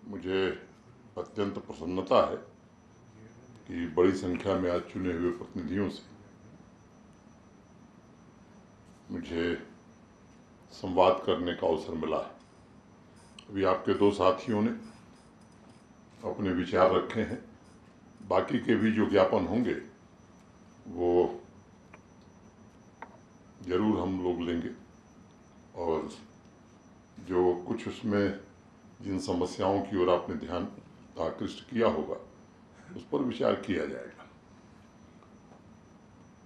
मुझे अत्यंत प्रसन्नता है कि बड़ी संख्या में आज चुने हुए प्रतिनिधियों से मुझे संवाद करने का अवसर मिला है। अभी आपके दो साथियों ने अपने विचार रखे हैं, बाकी के भी जो ज्ञापन होंगे वो जरूर हम लोग लेंगे और जो कुछ उसमें जिन समस्याओं की ओर आपने ध्यान आकृष्ट किया होगा उस पर विचार किया जाएगा।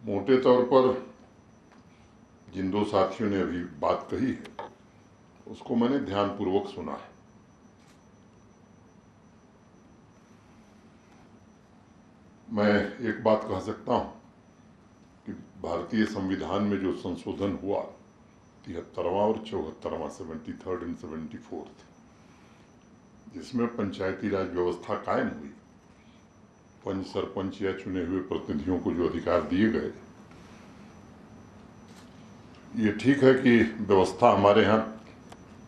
मोटे तौर पर जिन दो साथियों ने अभी बात कही है उसको मैंने ध्यानपूर्वक सुना है। मैं एक बात कह सकता हूं कि भारतीय संविधान में जो संशोधन हुआ 73वां और 74वां 73rd एंड 74th, जिसमें पंचायती राज व्यवस्था कायम हुई, पंच सरपंच या चुने हुए प्रतिनिधियों को जो अधिकार दिए गए, ये ठीक है कि व्यवस्था हमारे यहाँ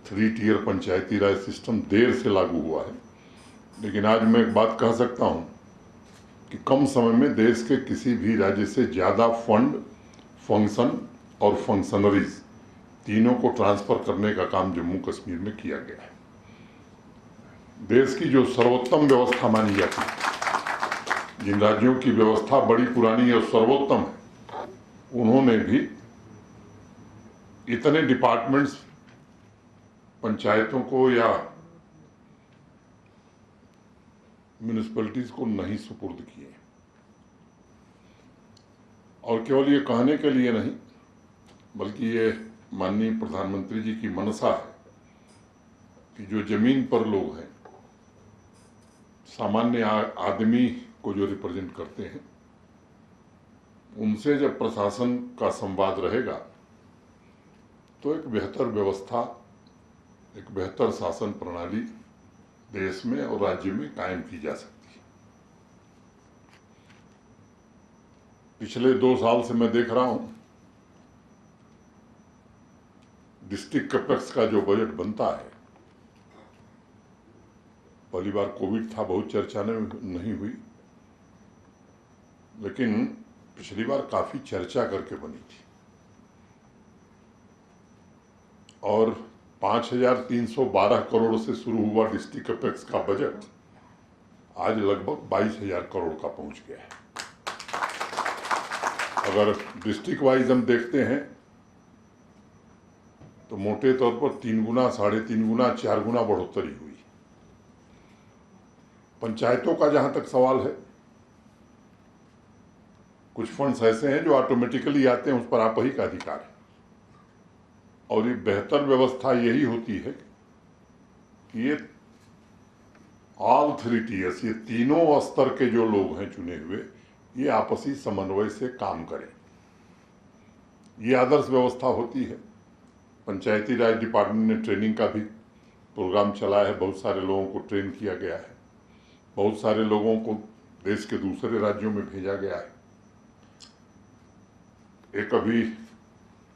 3 tier Panchayati Raj system there से लागू हुआ है, लेकिन आज मैं एक बात कह सकता हूँ कि कम समय में देश के किसी भी राज्य से ज़्यादा फंड, फंक्शन और फंक्शनरीज तीनों को ट्रांसफर करने का काम जम्मू कश्मीर में किया गया है। देश की जो सर्वोत्तम व्यवस्था मानी जाती है, जिन राज्यों की व्यवस्था बड़ी पुरानी और सर्वोत्तम है, उन्होंने भी इतने डिपार्टमेंट्स पंचायतों को या म्यूनिसिपैलिटीज को नहीं सुपुर्द किए। और केवल ये कहने के लिए नहीं, बल्कि ये माननीय प्रधानमंत्री जी की मनसा है कि जो जमीन पर लोग हैं, सामान्य आदमी को जो रिप्रेजेंट करते हैं, उनसे जब प्रशासन का संवाद रहेगा तो एक बेहतर व्यवस्था, एक बेहतर शासन प्रणाली देश में और राज्य में कायम की जा सकती है। पिछले 2 साल से मैं देख रहा हूं डिस्ट्रिक्ट कैपेक्स का जो बजट बनता है, पहली बार कोविड था, बहुत चर्चा नहीं हुई, लेकिन पिछली बार काफी चर्चा करके बनी थी और 5,312 करोड़ से शुरू हुआ डिस्ट्रिक्ट कैपेक्स का बजट आज लगभग 22,000 करोड़ का पहुंच गया है। अगर डिस्ट्रिक्ट वाइज हम देखते हैं तो मोटे तौर पर 3 गुना, 3.5 गुना, 4 गुना बढ़ोतरी हुई। पंचायतों का जहां तक सवाल है, कुछ फंड्स ऐसे हैं जो ऑटोमेटिकली आते हैं, उस पर आप ही का अधिकार है। और ये बेहतर व्यवस्था यही होती है कि ये ऑल 3 टियर्स, ये तीनों स्तर के जो लोग हैं चुने हुए, ये आपसी समन्वय से काम करें। ये आदर्श व्यवस्था होती है। पंचायती राज डिपार्टमेंट ने ट्रेनिंग का भी प्रोग्राम चलाया है, बहुत सारे लोगों को ट्रेन किया गया है, बहुत सारे लोगों को देश के दूसरे राज्यों में भेजा गया है। एक अभी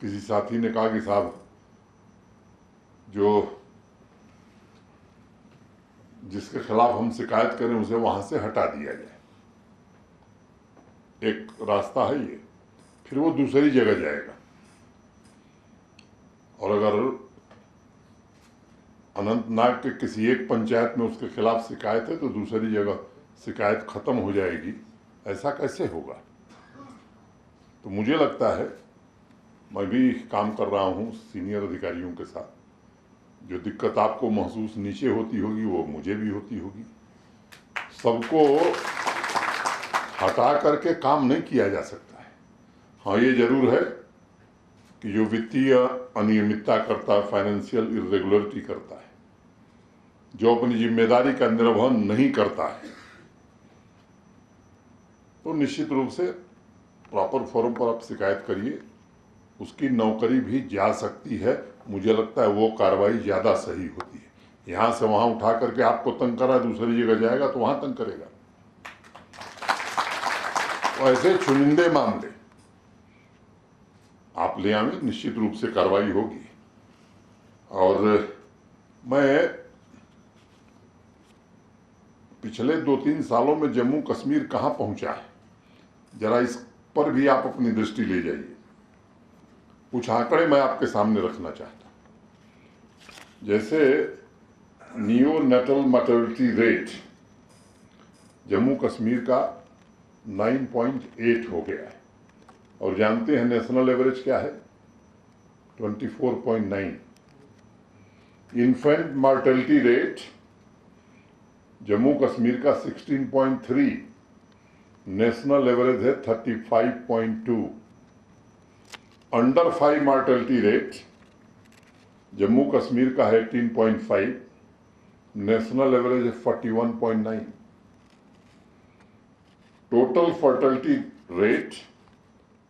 किसी साथी ने कहा कि साहब, जो जिसके खिलाफ हम शिकायत करें उसे वहां से हटा दिया जाए। एक रास्ता है ये, फिर वो दूसरी जगह जाएगा। और अगर अनंतनाग के किसी एक पंचायत में उसके खिलाफ शिकायत है तो दूसरी जगह शिकायत खत्म हो जाएगी, ऐसा कैसे होगा? तो मुझे लगता है, मैं भी काम कर रहा हूं सीनियर अधिकारियों के साथ, जो दिक्कत आपको महसूस नीचे होती होगी वो मुझे भी होती होगी। सबको हटा करके काम नहीं किया जा सकता है। हाँ, ये जरूर है कि जो वित्तीय अनियमितता करता है, फाइनेंशियल इरेगुलरिटी करता है, जो अपनी जिम्मेदारी का निर्वहन नहीं करता है, तो निश्चित रूप से प्रॉपर फोरम पर आप शिकायत करिए, उसकी नौकरी भी जा सकती है। मुझे लगता है वो कार्रवाई ज़्यादा सही होती है। यहाँ से वहाँ उठा करके आपको तंग करा, दूसरी जगह जाएगा तो वहाँ तंग करेगा। तो ऐसे चुनिंदे मामले आप ले आएं, निश्चित रूप से कार्रवाई होगी। और मैं पिछले 2-3 सालों में जम्मू कश्मीर कहाँ पहुंचा है, जरा इस पर भी आप अपनी दृष्टि ले जाइए। कुछ आंकड़े मैं आपके सामने रखना चाहता हूं। जैसे नियोनेटल मर्टलिटी रेट जम्मू कश्मीर का 9.8 हो गया है, और जानते हैं नेशनल एवरेज क्या है? 24.9। Infant mortality rate Jammu Kashmir का 16.3, नेशनल एवरेज है 35.2। Under 5 mortality rate Jammu Kashmir का है 18.5, नेशनल एवरेज है 41.9। Total fertility rate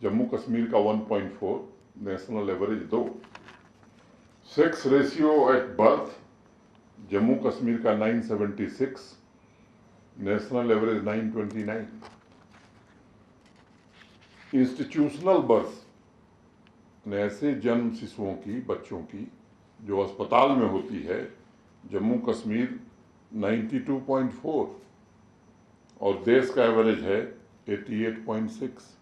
Jammu Kashmir का 1.4, national average 2। Sex ratio at birth Jammu Kashmir का 976, नेशनल एवरेज 929। इंस्टीट्यूशनल बर्थ ऐसे जन्म शिशुओं की, बच्चों की जो अस्पताल में होती है, जम्मू कश्मीर 92.4 और देश का एवरेज है 88.6।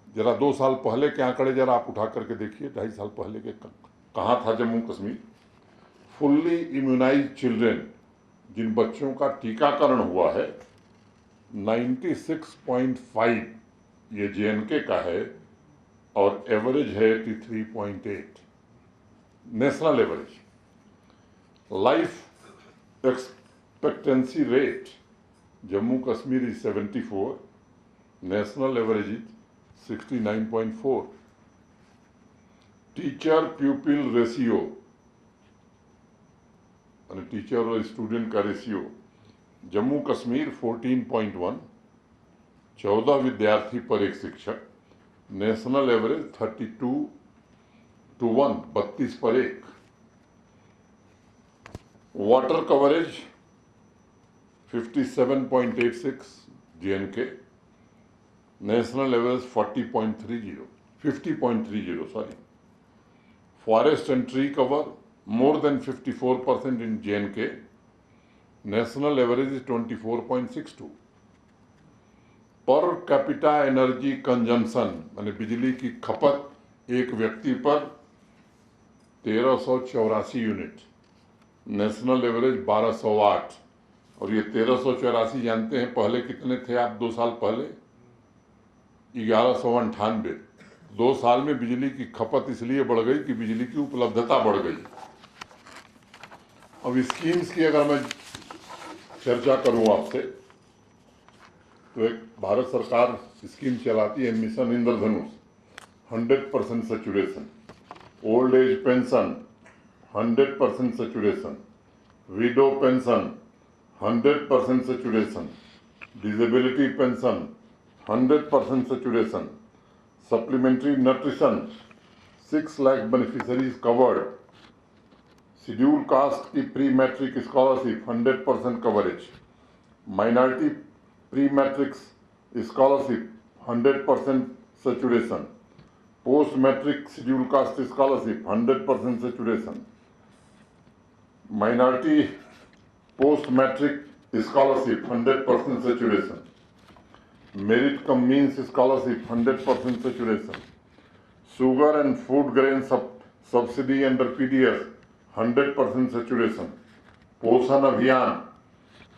जरा 2 साल पहले के आंकड़े जरा आप उठा करके देखिए, 2.5 साल पहले के कहाँ था Jammu Kashmir. Fully immunise children, जिन बच्चों का टीकाकरण हुआ है, 96.5 ये JNK का है, और एवरेज है 83.8 national average. Life expectancy rate Jammu Kashmir is 74, national average is 69.4। Teacher प्यूपिल ratio, teacher और स्टूडेंट का रेशियो जम्मू कश्मीर 14.1, 14 विद्यार्थी पर एक शिक्षक, नेशनल एवरेज 32:1, 32 पर 1। Water coverage 57.86 JNK, national average 50.30 sorry. Forest and tree cover more than 54% in JNK, national average is 24.62। Per capita energy consumption माने बिजली की खपत एक व्यक्ति पर 1384 यूनिट, नेशनल एवरेज 1208। और ये 1384 जानते हैं पहले कितने थे आप? 2 साल पहले 1198। 2 साल में बिजली की खपत इसलिए बढ़ गई कि बिजली की उपलब्धता बढ़ गई। अब स्कीम्स की अगर मैं चर्चा करूं आपसे, तो एक भारत सरकार स्कीम चलाती है, mission Indradhanush, 100% saturation. Old age pension 100% saturation, widow pension 100% saturation, disability pension 100% saturation, supplementary nutrition 6 lakh beneficiaries covered, scheduled caste की pre matric scholarship 100% coverage, minority pre matric scholarship 100% saturation, post matric scheduled caste scholarship 100% saturation, minority post matric scholarship 100% saturation, merit cum means scholarship 100% saturation, sugar and food grain subsidy under PDS 100% saturation, पोषण अभियान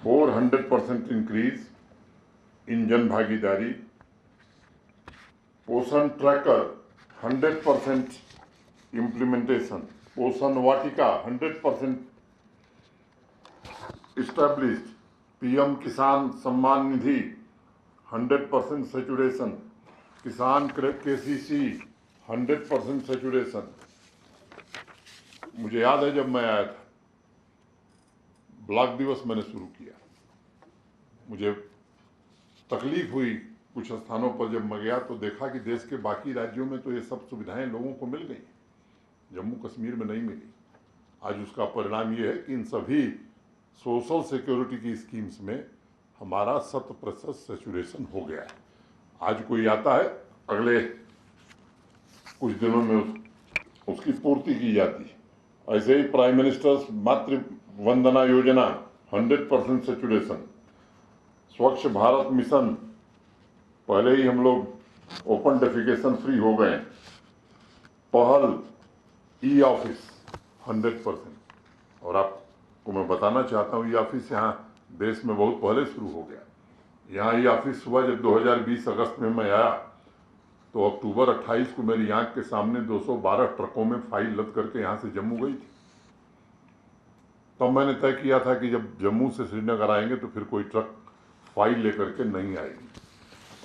400% increase in जन भागीदारी, पोषण tracker 100% implementation, पोषण वाटिका 100% established, PM किसान Samman Nidhi 100% saturation, किसान KCC 100% saturation. मुझे याद है जब मैं आया था, ब्लॉक दिवस मैंने शुरू किया, मुझे तकलीफ हुई कुछ स्थानों पर। जब मैं गया तो देखा कि देश के बाकी राज्यों में तो ये सब सुविधाएं लोगों को मिल गई, जम्मू कश्मीर में नहीं मिली। आज उसका परिणाम ये है कि इन सभी सोशल सिक्योरिटी की स्कीम्स में हमारा 100% सैचुरेशन हो गया है। आज कोई आता है, अगले कुछ दिनों में उसकी पूर्ति की जाती है। ऐसे ही प्राइम मिनिस्टर्स मातृ वंदना योजना 100% सेचुरेशन। स्वच्छ भारत मिशन, पहले ही हम लोग ओपन डेफिकेशन फ्री हो गए। पहल ई ऑफिस 100%। और आपको मैं बताना चाहता हूँ, ई ऑफिस यहाँ देश में बहुत पहले शुरू हो गया। यहाँ ई ऑफिस हुआ जब 2020 अगस्त में मैं आया, तो अक्टूबर 28 को मेरी आंख के सामने 212 ट्रकों में फाइल लद करके यहाँ से जम्मू गई थी। तब मैंने तय किया था कि जब जम्मू से श्रीनगर आएंगे तो फिर कोई ट्रक फाइल लेकर के नहीं आएगी।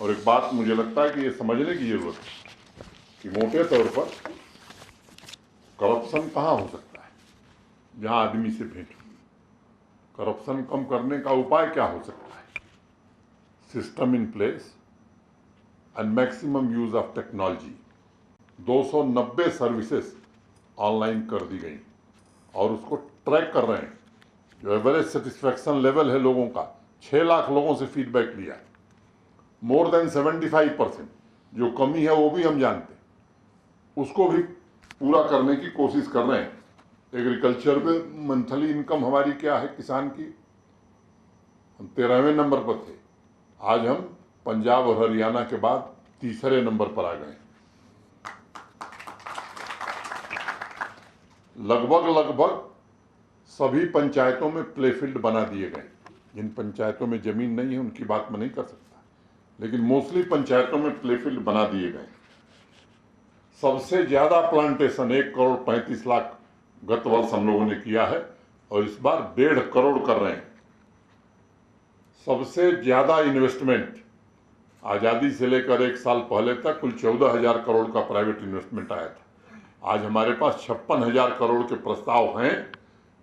और एक बात मुझे लगता है कि ये समझने की जरूरत है कि मोटे तौर पर करप्शन कहाँ हो सकता है, जहाँ आदमी से भेंट हुई। करप्शन कम करने का उपाय क्या हो सकता है? System in place and maximum use of technology. 290 services online कर दी गई और उसको ट्रैक कर रहे हैं। जो एवरेज सेटिस्फैक्शन लेवल है लोगों का, 6 लाख लोगों से फीडबैक लिया, मोर देन 75%। जो कमी है वो भी हम जानते हैं, उसको भी पूरा करने की कोशिश कर रहे हैं। एग्रीकल्चर में मंथली इनकम हमारी क्या है किसान की, हम 13वें नंबर पर थे, आज हम पंजाब और हरियाणा के बाद तीसरे नंबर पर आ गए। लगभग सभी पंचायतों में प्ले फील्ड बना दिए गए। जिन पंचायतों में जमीन नहीं है उनकी बात मैं नहीं कर सकता, लेकिन मोस्टली पंचायतों में प्ले फील्ड बना दिए गए। सबसे ज्यादा प्लांटेशन 1,35,00,000 गत वर्ष हम लोगों ने किया है और इस बार 1.5 करोड़ कर रहे हैं। सबसे ज्यादा इन्वेस्टमेंट आज़ादी से लेकर 1 साल पहले तक कुल 14,000 करोड़ का प्राइवेट इन्वेस्टमेंट आया था। आज हमारे पास 56,000 करोड़ के प्रस्ताव हैं,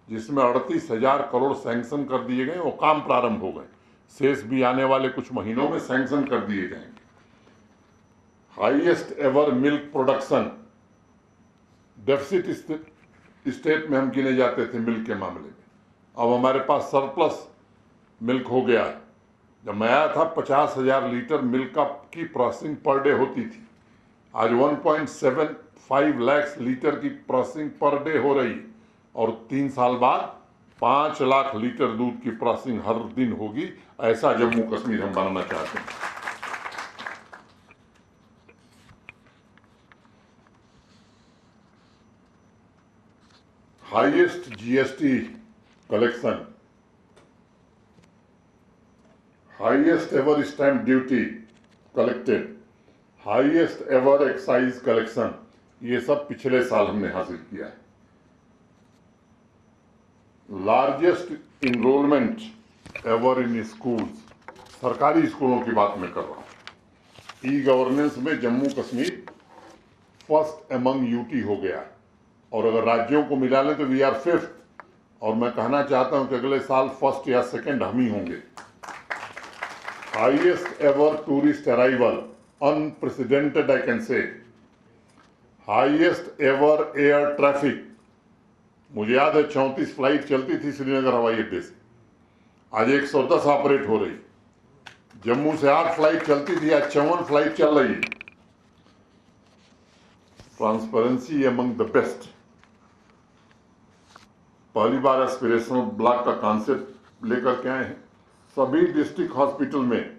जिसमें 38,000 करोड़ सैंक्शन कर दिए गए, वो काम प्रारंभ हो गए। शेष भी आने वाले कुछ महीनों में सैंक्शन कर दिए जाएंगे। Highest ever milk production, deficit state में हम गिने जाते थे मिल्क के मामले में, अब हमारे पास सरप्लस मिल्क हो गया है। जब मैं आया था 50,000 लीटर मिल्क की प्रोसेसिंग पर डे होती थी, आज 1.75 लाख लीटर की प्रोसेसिंग पर डे हो रही है और 3 साल बाद 5 लाख लीटर दूध की प्रोसेसिंग हर दिन होगी। ऐसा जम्मू कश्मीर हम बनाना चाहते हैं। Highest GST collection, highest ever stamp duty collected, highest ever excise collection, ये सब पिछले साल हमने हासिल किया है। Largest enrolment ever in schools, सरकारी स्कूलों की बात मैं कर रहा हूं। ई गवर्नेंस में Jammu Kashmir first among UT हो गया और अगर राज्यों को मिला लें तो वी आर 5th। और मैं कहना चाहता हूं कि अगले साल 1st या 2nd हम ही होंगे। Highest ever tourist arrival, unprecedented I can say. Highest ever air traffic, मुझे याद है 34 फ्लाइट चलती थी श्रीनगर हवाई अड्डे से, आज 110 ऑपरेट हो रही। जम्मू से 8 फ्लाइट चलती थी, आज 54 फ्लाइट चल रही है। Transparency among the best. पहली बार एस्पिरेशनल ब्लॉक का कॉन्सेप्ट लेकर के आए हैं। सभी डिस्ट्रिक्ट हॉस्पिटल में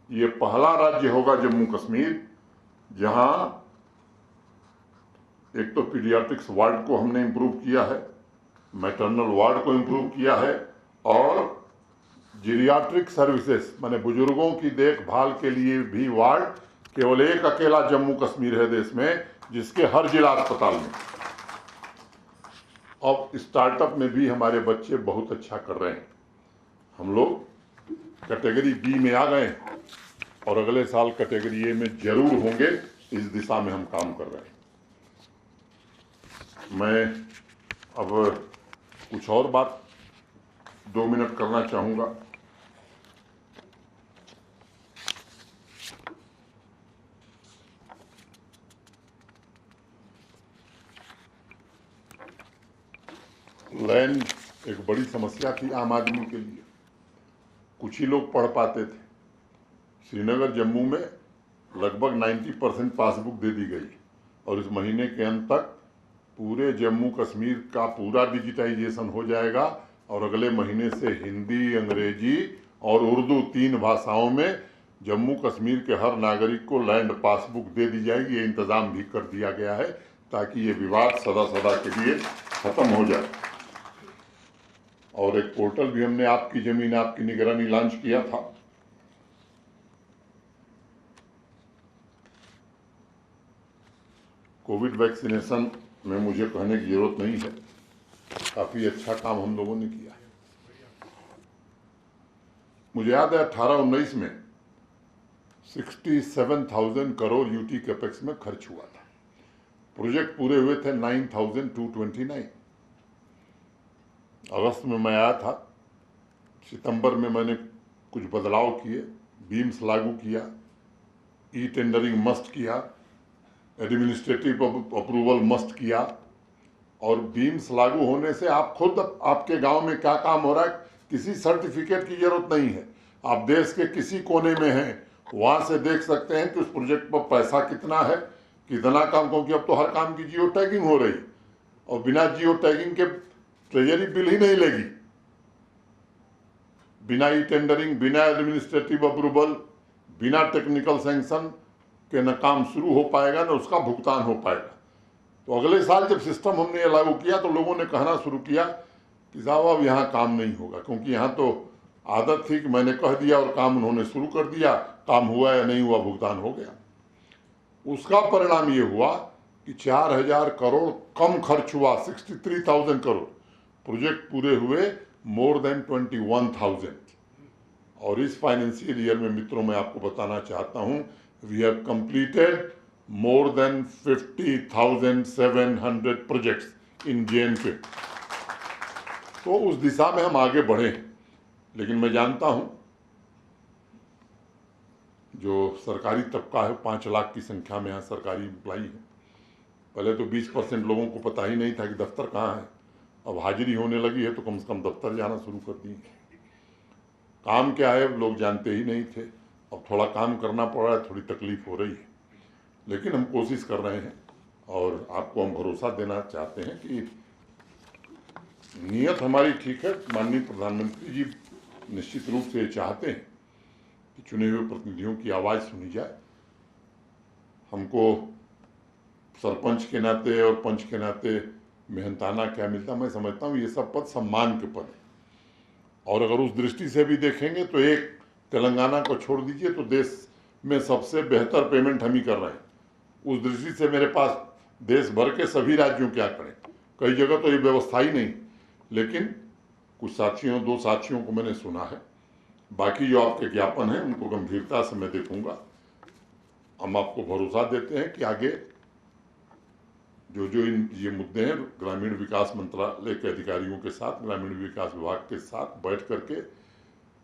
ये पहला राज्य होगा जम्मू कश्मीर जहां एक तो पीडियाट्रिक्स वार्ड को हमने इंप्रूव किया है, मैटरनल वार्ड को इंप्रूव किया है और जीरियाट्रिक सर्विसेज माने बुजुर्गों की देखभाल के लिए भी वार्ड केवल एक अकेला जम्मू कश्मीर है देश में जिसके हर जिला अस्पताल में। अब स्टार्टअप में भी हमारे बच्चे बहुत अच्छा कर रहे हैं। हम लोग कैटेगरी बी में आ गए और अगले साल कैटेगरी ए में जरूर होंगे। इस दिशा में हम काम कर रहे हैं। मैं अब कुछ और बात 2 मिनट करना चाहूंगा। लैंड एक बड़ी समस्या थी आम आदमी के लिए। कुछ ही लोग पढ़ पाते थे। श्रीनगर जम्मू में लगभग 90% पासबुक दे दी गई और इस महीने के अंत तक पूरे जम्मू कश्मीर का पूरा डिजिटाइजेशन हो जाएगा और अगले महीने से हिंदी, अंग्रेजी और उर्दू 3 भाषाओं में जम्मू कश्मीर के हर नागरिक को लैंड पासबुक दे दी जाएगी। ये इंतज़ाम भी कर दिया गया है ताकि ये विवाद सदा सदा के लिए खत्म हो जाए। और एक पोर्टल भी हमने आपकी जमीन आपकी निगरानी लॉन्च किया था। कोविड वैक्सीनेशन में मुझे कहने की जरूरत नहीं है, काफ़ी अच्छा काम हम लोगों ने किया है। मुझे याद है 18-19 में 67,000 करोड़ यूटी कैपेक्स में खर्च हुआ था। प्रोजेक्ट पूरे हुए थे 9,229। अगस्त में मैं आया था, सितंबर में मैंने कुछ बदलाव किए, बीम्स लागू किया, ई टेंडरिंग मस्ट किया, एडमिनिस्ट्रेटिव अप्रूवल मस्ट किया। और बीम्स लागू होने से आप खुद आपके गांव में क्या काम हो रहा है किसी सर्टिफिकेट की जरूरत नहीं है। आप देश के किसी कोने में हैं, वहां से देख सकते हैं कि उस प्रोजेक्ट पर पैसा कितना है, कितना काम, क्योंकि अब तो हर काम की जियो टैगिंग हो रही और बिना जियो टैगिंग के ट्रेजरी बिल ही नहीं लेगी। बिना ई टेंडरिंग, बिना एडमिनिस्ट्रेटिव अप्रूवल, बिना टेक्निकल सैंक्शन के न काम शुरू हो पाएगा न उसका भुगतान हो पाएगा। तो अगले साल जब सिस्टम हमने लागू किया तो लोगों ने कहना शुरू किया कि साहब अब यहाँ काम नहीं होगा, क्योंकि यहाँ तो आदत थी कि मैंने कह दिया और काम उन्होंने शुरू कर दिया, काम हुआ या नहीं हुआ भुगतान हो गया। उसका परिणाम ये हुआ कि 4,000 करोड़ कम खर्च हुआ, 63,000 करोड़। प्रोजेक्ट पूरे हुए मोर देन 21,000। और इस फाइनेंशियल ईयर में मित्रों मैं आपको बताना चाहता हूं, we have completed more than 50,700 projects in JNK। तो उस दिशा में हम आगे बढ़े हैं। लेकिन मैं जानता हूं जो सरकारी तबका है, 5 लाख की संख्या में यहाँ सरकारी एम्प्लॉई है। पहले तो 20% लोगों को पता ही नहीं था कि दफ्तर कहाँ है। अब हाजिरी होने लगी है तो कम से कम दफ्तर जाना शुरू कर दिए। काम क्या है लोग जानते ही नहीं थे, अब थोड़ा काम करना पड़ रहा है, थोड़ी तकलीफ हो रही है, लेकिन हम कोशिश कर रहे हैं। और आपको हम भरोसा देना चाहते हैं कि नीयत हमारी ठीक है। माननीय प्रधानमंत्री जी निश्चित रूप से चाहते हैं कि चुने हुए प्रतिनिधियों की आवाज़ सुनी जाए। हमको सरपंच के नाते और पंच के नाते मेहनताना क्या मिलता, मैं समझता हूँ ये सब पद सम्मान के पद है। और अगर उस दृष्टि से भी देखेंगे तो एक तेलंगाना को छोड़ दीजिए तो देश में सबसे बेहतर पेमेंट हम ही कर रहे हैं। उस दृष्टि से मेरे पास देश भर के सभी राज्यों क्या करें, कई जगह तो ये व्यवस्था ही नहीं। लेकिन कुछ साथियों, 2 साथियों को मैंने सुना है। बाकी जो आपके ज्ञापन हैं उनको गंभीरता से मैं देखूंगा। हम आपको भरोसा देते हैं कि आगे जो ये मुद्दे हैं ग्रामीण विकास मंत्रालय के अधिकारियों के साथ, ग्रामीण विकास विभाग के साथ बैठ करके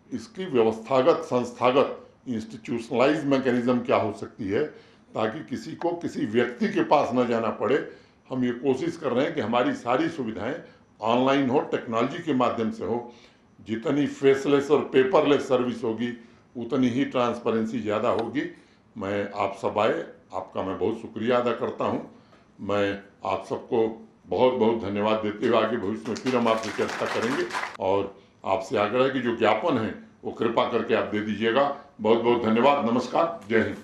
इसकी व्यवस्थागत, संस्थागत, इंस्टीट्यूशनलाइज मैकेनिज्म क्या हो सकती है ताकि किसी को किसी व्यक्ति के पास न जाना पड़े। हम ये कोशिश कर रहे हैं कि हमारी सारी सुविधाएं ऑनलाइन हो, टेक्नोलॉजी के माध्यम से हो। जितनी फेसलेस और पेपरलेस सर्विस होगी उतनी ही ट्रांसपेरेंसी ज़्यादा होगी। मैं आप सब आए, आपका मैं बहुत शुक्रिया अदा करता हूं। मैं आप सबको बहुत बहुत धन्यवाद देते हुए आगे भविष्य में फिर हम आपसे चर्चा करेंगे। और आपसे आग्रह है कि जो ज्ञापन है वो कृपा करके आप दे दीजिएगा। बहुत बहुत धन्यवाद। नमस्कार, जय हिंद।